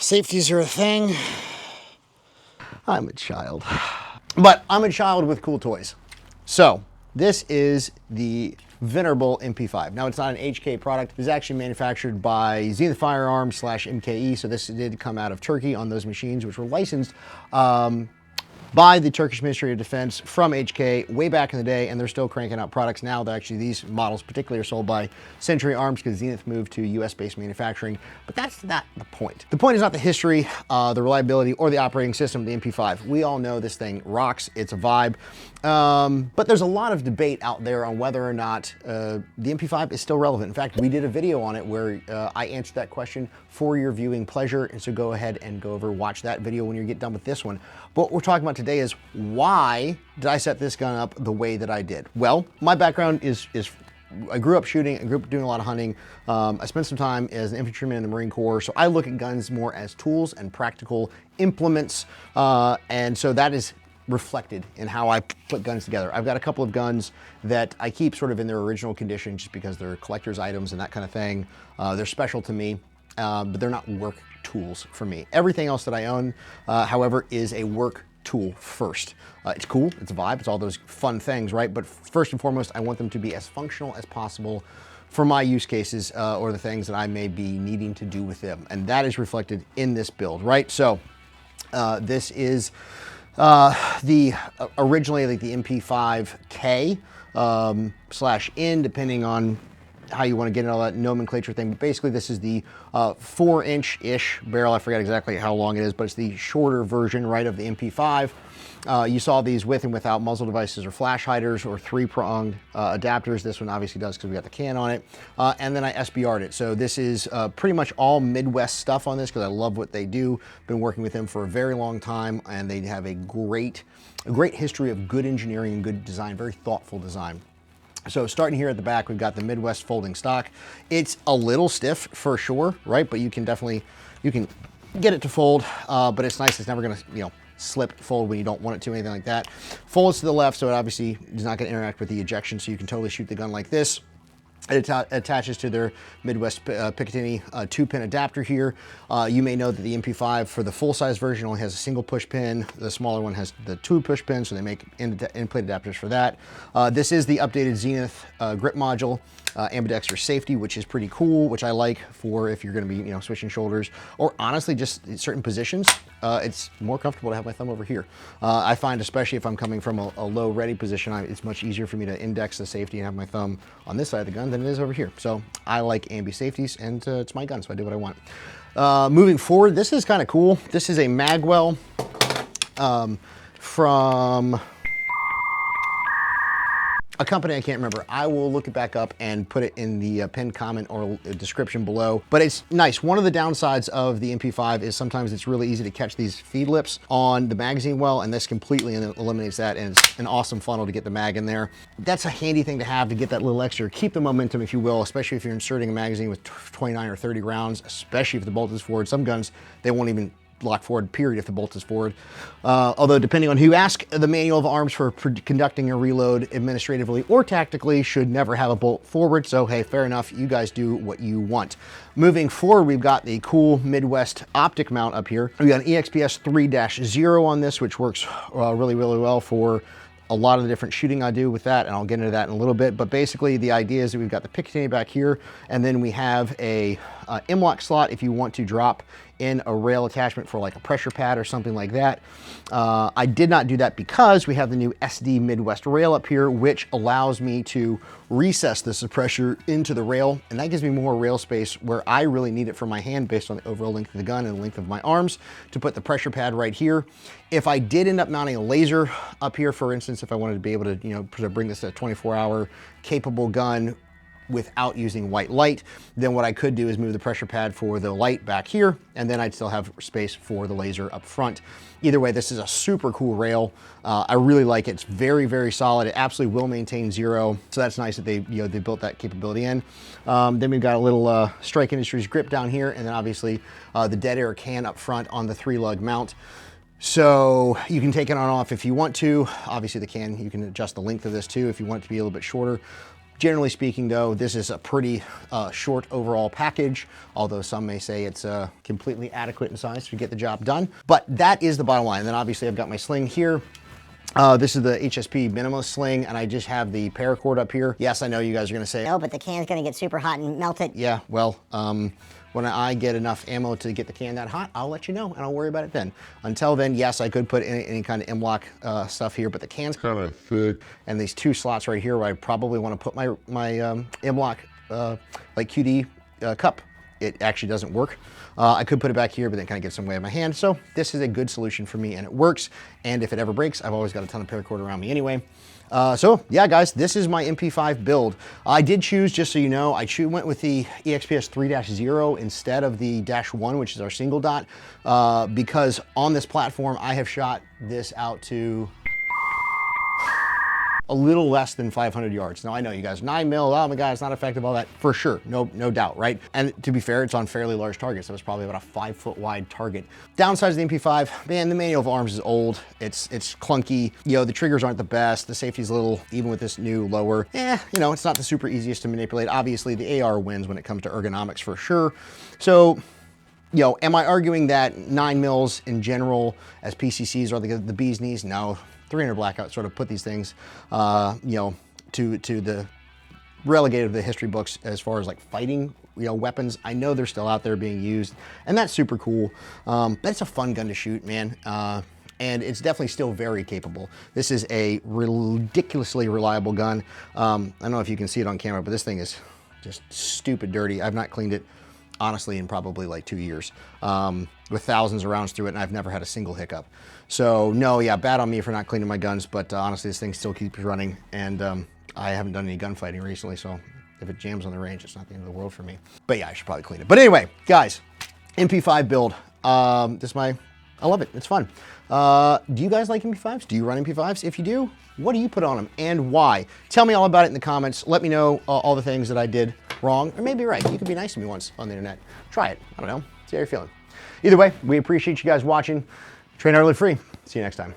Safeties are a thing. I'm a child. But I'm a child with cool toys. So this is the venerable MP5. Now it's not an HK product. It's actually manufactured by Zenith Firearms / MKE. So this did come out of Turkey on those machines, which were licensed by the Turkish Ministry of Defense from HK way back in the day, and they're still cranking out products now. That actually these models particularly are sold by Century Arms because Zenith moved to US-based manufacturing, but that's not the point. The point is not the history, the reliability, or the operating system of the MP5. We all know this thing rocks, it's a vibe, but there's a lot of debate out there on whether or not the MP5 is still relevant. In fact, we did a video on it where I answered that question for your viewing pleasure, and so go ahead and go over, watch that video when you get done with this one. But what we're talking about today is why did I set this gun up the way that I did? Well, my background is I grew up shooting, I grew up doing a lot of hunting. I spent some time as an infantryman in the Marine Corps, so I look at guns more as tools and practical implements, and so that is reflected in how I put guns together. I've got a couple of guns that I keep sort of in their original condition just because they're collector's items and that kind of thing. They're special to me, but they're not work tools for me. Everything else that I own, however, is a work tool first. It's cool, it's a vibe, it's all those fun things, right? But first and foremost, I want them to be as functional as possible for my use cases or the things that I may be needing to do with them. And that is reflected in this build, right? So this is originally like the MP5K /N, depending on how you want to get into all that nomenclature thing. But basically this is the 4-inch-ish barrel. I forget exactly how long it is, but it's the shorter version, right, of the MP5. You saw these with and without muzzle devices or flash hiders or 3-pronged adapters. This one obviously does because we got the can on it. And then I SBR'd it. So this is pretty much all Midwest stuff on this because I love what they do. Been working with them for a very long time, and they have a great history of good engineering and good design, very thoughtful design. So starting here at the back, we've got the Midwest folding stock. It's a little stiff for sure, right? But you can definitely, you can get it to fold, but it's nice. It's never gonna, slip, fold when you don't want it to, anything like that. Folds to the left, so it obviously is not gonna interact with the ejection, so you can totally shoot the gun like this. It attaches to their Midwest Picatinny 2-pin adapter here. You may know that the MP5 for the full-size version only has a single push pin. The smaller one has the 2 push pins, so they make in-plate adapters for that. This is the updated Zenith grip module, ambidextrous safety, which is pretty cool, which I like for if you're going to be switching shoulders, or honestly just in certain positions. It's more comfortable to have my thumb over here. I find, especially if I'm coming from a low ready position, it's much easier for me to index the safety and have my thumb on this side of the gun than it is over here. So I like ambi safeties, and it's my gun, so I do what I want. Moving forward, this is kind of cool. This is a Magwell from a company I can't remember. I will look it back up and put it in the pinned comment or description below. But it's nice. One of the downsides of the MP5 is sometimes it's really easy to catch these feed lips on the magazine well, and this completely eliminates that, and it's an awesome funnel to get the mag in there. That's a handy thing to have to get that little extra, keep the momentum, if you will, especially if you're inserting a magazine with 29 or 30 rounds, especially if the bolt is forward. Some guns, they won't even lock forward, period, if the bolt is forward. Although depending on who you ask, the manual of arms for conducting a reload administratively or tactically should never have a bolt forward. So hey, fair enough, you guys do what you want. Moving forward, we've got the cool Midwest optic mount up here. We got an EXPS 3-0 on this, which works really well for a lot of the different shooting I do with that, and I'll get into that in a little bit. But basically the idea is that we've got the Picatinny back here, and then we have a M-lock slot if you want to drop in a rail attachment for like a pressure pad or something like that. I did not do that because we have the new SD Midwest rail up here, which allows me to recess the suppressor into the rail, and that gives me more rail space where I really need it for my hand based on the overall length of the gun and the length of my arms to put the pressure pad right here. If I did end up mounting a laser up here, for instance, if I wanted to be able to, to bring this to a 24-hour capable gun without using white light, then what I could do is move the pressure pad for the light back here, and then I'd still have space for the laser up front. Either way, this is a super cool rail. I really like it. It's very solid. It absolutely will maintain zero, so that's nice that they they built that capability in. Then we've got a little Strike Industries grip down here, and then obviously the dead air can up front on the 3-lug mount. So you can take it on and off if you want to. Obviously the can, you can adjust the length of this too if you want it to be a little bit shorter. Generally speaking though, this is a pretty short overall package, although some may say it's completely adequate in size to get the job done. But that is the bottom line. And then obviously I've got my sling here. This is the HSP minimalist sling, and I just have the paracord up here. Yes, I know you guys are gonna say, no, but the can's gonna get super hot and melt it. Yeah, well, when I get enough ammo to get the can that hot, I'll let you know, and I'll worry about it then. Until then, yes, I could put any kind of M-LOK stuff here, but the can's kind of thick. And these two slots right here where I probably want to put my M-LOK like QD cup, it actually doesn't work. I could put it back here, but then kind of gets in the way of my hand. So this is a good solution for me, and it works. And if it ever breaks, I've always got a ton of paracord around me anyway. So yeah, guys, this is my MP5 build. I did choose, just so you know, I went with the EXPS 3-0 instead of the -1, which is our single dot, because on this platform, I have shot this out to a little less than 500 yards. Now I know you guys, 9 mil, oh my God, it's not effective, all that, for sure, no doubt, right? And to be fair, it's on fairly large targets. That was probably about a 5-foot wide target. Downsides of the MP5, man, the manual of arms is old. It's clunky. You know, the triggers aren't the best. The safety's a little, even with this new lower, you know, it's not the super easiest to manipulate. Obviously, the AR wins when it comes to ergonomics for sure. So, you know, am I arguing that 9 mils in general as PCCs are the bee's knees? No. 300 Blackout sort of put these things, you know, to the relegated of the history books as far as like fighting, you know, weapons. I know they're still out there being used, and that's super cool. But it's a fun gun to shoot, man. And it's definitely still very capable. This is a ridiculously reliable gun. I don't know if you can see it on camera, but this thing is just stupid dirty. I've not cleaned it, honestly, in probably like 2 years, with thousands of rounds through it, and I've never had a single hiccup. So no, yeah, bad on me for not cleaning my guns, but honestly, this thing still keeps running, and I haven't done any gunfighting recently, so if it jams on the range, it's not the end of the world for me. But yeah, I should probably clean it. But anyway, guys, MP5 build. I love it, it's fun. Do you guys like MP5s? Do you run MP5s? If you do, what do you put on them and why? Tell me all about it in the comments. Let me know all the things that I did wrong, or maybe right. You could be nice to me once on the internet. Try it, I don't know, see how you're feeling. Either way, we appreciate you guys watching. Train Early Free. See you next time.